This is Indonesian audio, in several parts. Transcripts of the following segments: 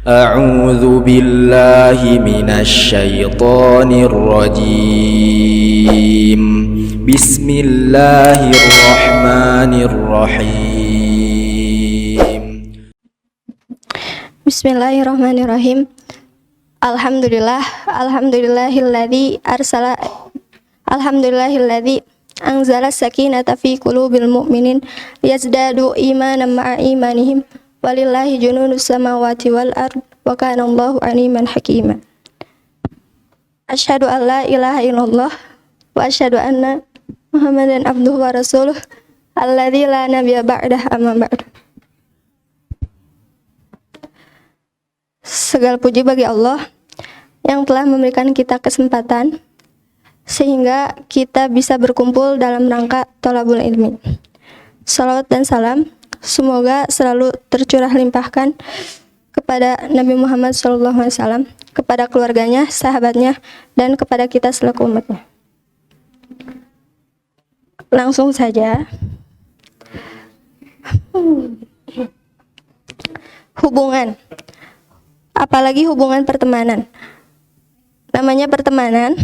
أعوذ بالله من الشيطان الرجيم بسم الله الرحمن الرحيم Bismillahirrahmanirrahim. Alhamdulillahilladzi anzala sakinata fi qulubil mu'minin yazdadu imanan ma'a imanihim walillahi junudus samawati wal ard wa kana Allahu aliman hakima. Asyhadu an la ilaha illallah wa asyhadu anna Muhammadan abduhu wa rasuluh alladzi la nabiyya ba'dah amma ba'du. Segala puji bagi Allah yang telah memberikan kita kesempatan sehingga kita bisa berkumpul dalam rangka thalabul ilmi. Salawat dan salam semoga selalu tercurah limpahkan kepada Nabi Muhammad SAW, kepada keluarganya, sahabatnya, dan kepada kita selaku umatnya. Langsung saja. Hubungan, apalagi hubungan pertemanan. Namanya pertemanan,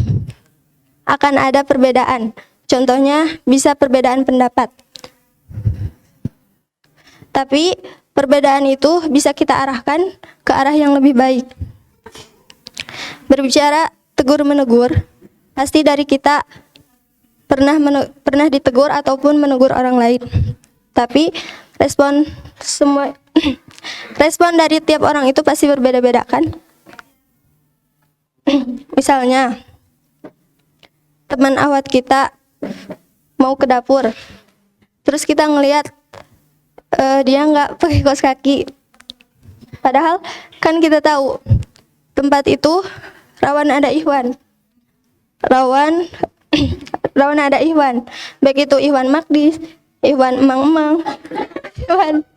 akan ada perbedaan. Contohnya bisa perbedaan pendapat. Tapi perbedaan itu bisa kita arahkan ke arah yang lebih baik. Berbicara tegur-menegur, pasti dari kita pernah ditegur ataupun menegur orang lain. Tapi respon dari tiap orang itu pasti berbeda-beda kan? Misalnya, teman awat kita mau ke dapur, terus kita ngelihat dia nggak pakai kaos kaki. Padahal kan kita tahu tempat itu rawan ada ihwan, rawan ada ihwan, baik itu ihwan makdis, ihwan emang-emang, ihwan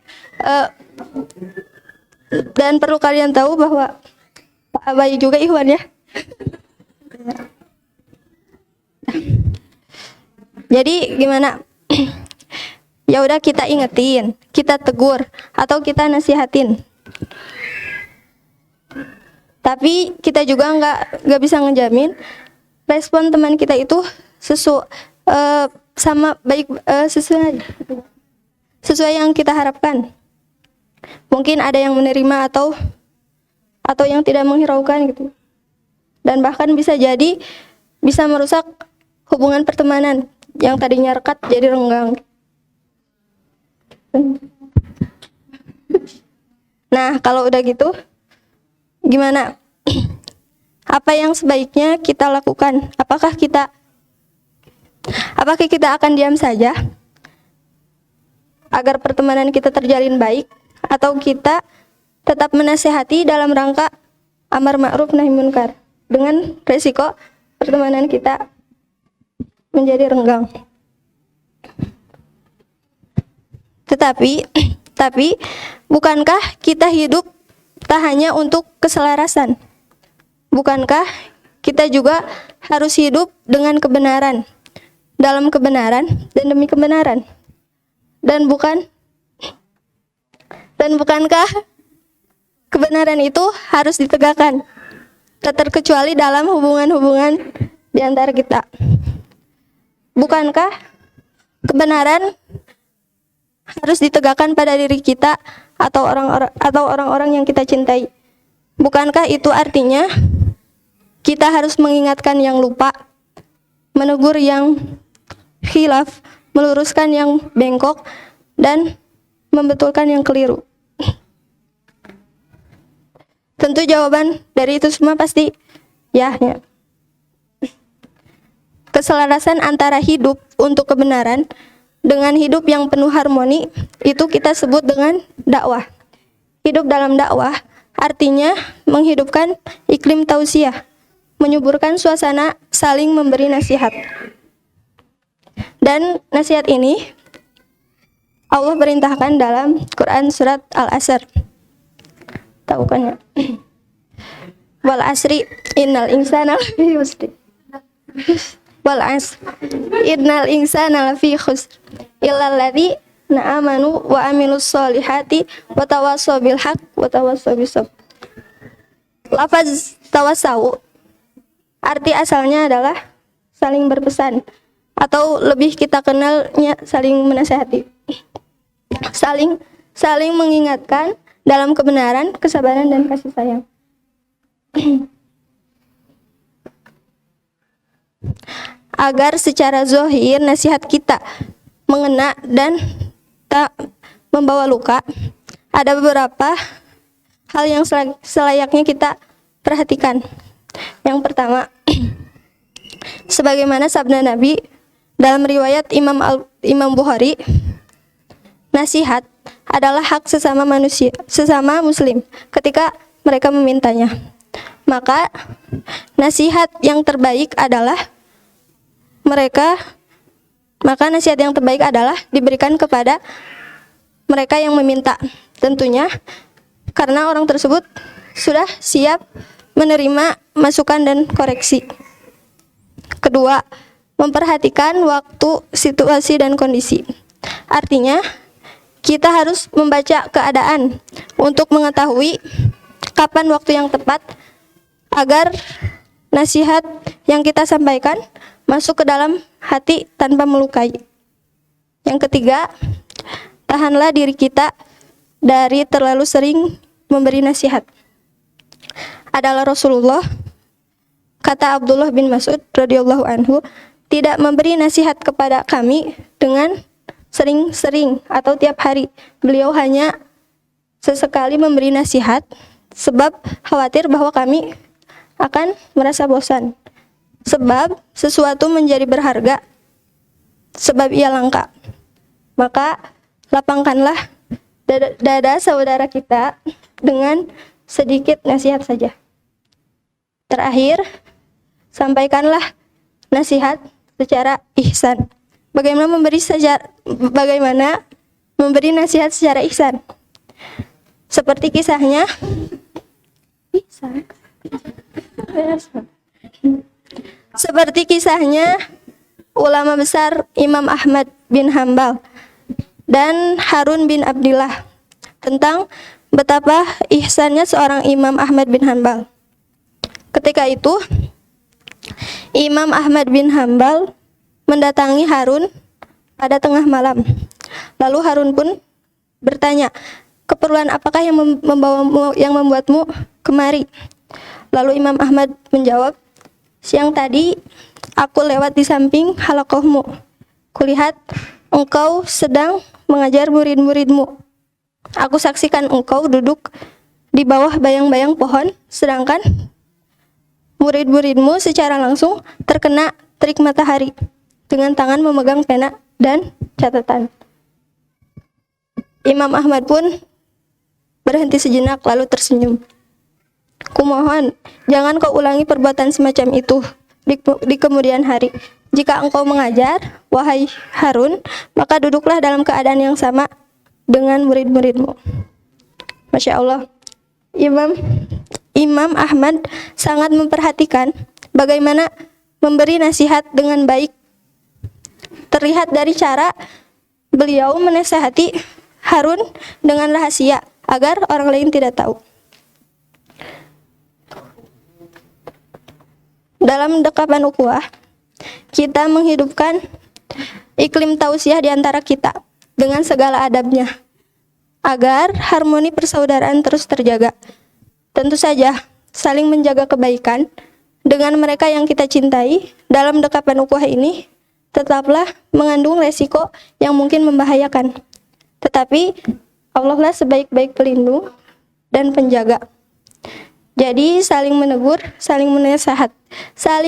dan perlu kalian tahu bahwa Pak Abai juga ihwan ya. Jadi gimana? Ya udah, kita ingetin, kita tegur, atau kita nasihatin. Tapi kita juga nggak bisa ngejamin respon teman kita itu sesuai yang kita harapkan. Mungkin ada yang menerima atau yang tidak menghiraukan gitu. Dan bahkan bisa jadi bisa merusak hubungan pertemanan yang tadinya rekat jadi renggang. Nah, kalau udah gitu, gimana? Apa yang sebaiknya kita lakukan? Apakah kita akan diam saja agar pertemanan kita terjalin baik, atau kita tetap menasihati dalam rangka amar ma'ruf nahi munkar dengan resiko pertemanan kita menjadi renggang? Tapi bukankah kita hidup tak hanya untuk keselarasan? Bukankah kita juga harus hidup dengan kebenaran, dalam kebenaran dan demi kebenaran? Dan bukankah kebenaran itu harus ditegakkan, tak terkecuali dalam hubungan-hubungan di antara kita? Bukankah kebenaran harus ditegakkan pada diri kita atau orang-orang yang kita cintai? Bukankah itu artinya kita harus mengingatkan yang lupa, menegur yang khilaf, meluruskan yang bengkok, dan membetulkan yang keliru? Tentu jawaban dari itu semua pasti ya. Keselarasan antara hidup untuk kebenaran dengan hidup yang penuh harmoni itu kita sebut dengan dakwah. Hidup dalam dakwah artinya menghidupkan iklim tausiah, menyuburkan suasana saling memberi nasihat. Dan nasihat ini Allah perintahkan dalam Quran surat Al-Asr. Tahu kan ya? Wal asri innal insana lafi khusr. Wal asr innal insana lafi khusr illal ladzina amanu wa amilus solihati wa tawassaw bil haqq wa tawassaw bis sabr. Lafaz tawasau arti asalnya adalah saling berpesan, atau lebih kita kenalnya saling menasihati, saling mengingatkan dalam kebenaran, kesabaran, dan kasih sayang. Agar secara zahir nasihat kita mengena dan tak membawa luka, ada beberapa hal yang selayaknya kita perhatikan. Yang pertama, sebagaimana sabda Nabi dalam riwayat Imam Bukhari, nasihat adalah hak sesama manusia, sesama muslim ketika mereka memintanya. Maka nasihat yang terbaik adalah diberikan kepada mereka yang meminta. Tentunya karena orang tersebut sudah siap menerima masukan dan koreksi. Kedua, memperhatikan waktu, situasi, dan kondisi. Artinya, kita harus membaca keadaan untuk mengetahui kapan waktu yang tepat agar nasihat yang kita sampaikan masuk ke dalam hati tanpa melukai. Yang ketiga, tahanlah diri kita dari terlalu sering memberi nasihat. Adalah Rasulullah, kata Abdullah bin Mas'ud radhiyallahu anhu, tidak memberi nasihat kepada kami dengan sering-sering atau tiap hari. Beliau hanya sesekali memberi nasihat sebab khawatir bahwa kami akan merasa bosan. Sebab sesuatu menjadi berharga sebab ia langka. Maka lapangkanlah dada saudara kita dengan sedikit nasihat saja. Terakhir, sampaikanlah nasihat secara ihsan. Bagaimana memberi nasihat secara ihsan? Seperti kisahnya ulama besar Imam Ahmad bin Hambal dan Harun bin Abdillah tentang betapa ihsannya seorang Imam Ahmad bin Hambal. Ketika itu Imam Ahmad bin Hambal mendatangi Harun pada tengah malam. Lalu Harun pun bertanya, keperluan apakah yang membuatmu kemari? Lalu Imam Ahmad menjawab, siang tadi aku lewat di samping halakohmu. Kulihat engkau sedang mengajar murid-muridmu. Aku saksikan engkau duduk di bawah bayang-bayang pohon, sedangkan murid-muridmu secara langsung terkena terik matahari dengan tangan memegang pena dan catatan. Imam Ahmad pun berhenti sejenak lalu tersenyum. Kumohon, jangan kau ulangi perbuatan semacam itu di kemudian hari. Jika engkau mengajar, wahai Harun, maka duduklah dalam keadaan yang sama dengan murid-muridmu. Masya Allah, Imam Ahmad sangat memperhatikan bagaimana memberi nasihat dengan baik. Terlihat dari cara beliau menasihati Harun dengan rahasia agar orang lain tidak tahu. Dalam dekapan ukhuwah, kita menghidupkan iklim tausiah di antara kita dengan segala adabnya agar harmoni persaudaraan terus terjaga. Tentu saja, saling menjaga kebaikan dengan mereka yang kita cintai dalam dekapan ukhuwah ini tetaplah mengandung resiko yang mungkin membahayakan. Tetapi Allah lah sebaik-baik pelindung dan penjaga. Jadi saling menegur, saling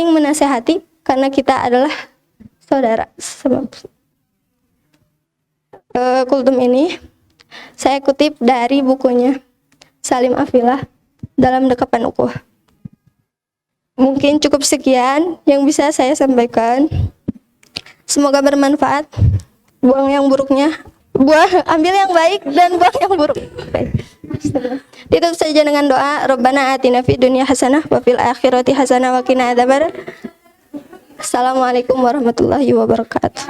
menasehati karena kita adalah saudara. Kultum ini saya kutip dari bukunya Salim Afilah dalam dekapan ukhuwah. Mungkin cukup sekian yang bisa saya sampaikan. Semoga bermanfaat. Ambil yang baik dan buang yang buruk. Ditutup saja dengan doa, Rabbana atina fid dunya hasanah wa fil akhirati hasanah wa qina adzabannar. Assalamualaikum warahmatullahi wabarakatuh.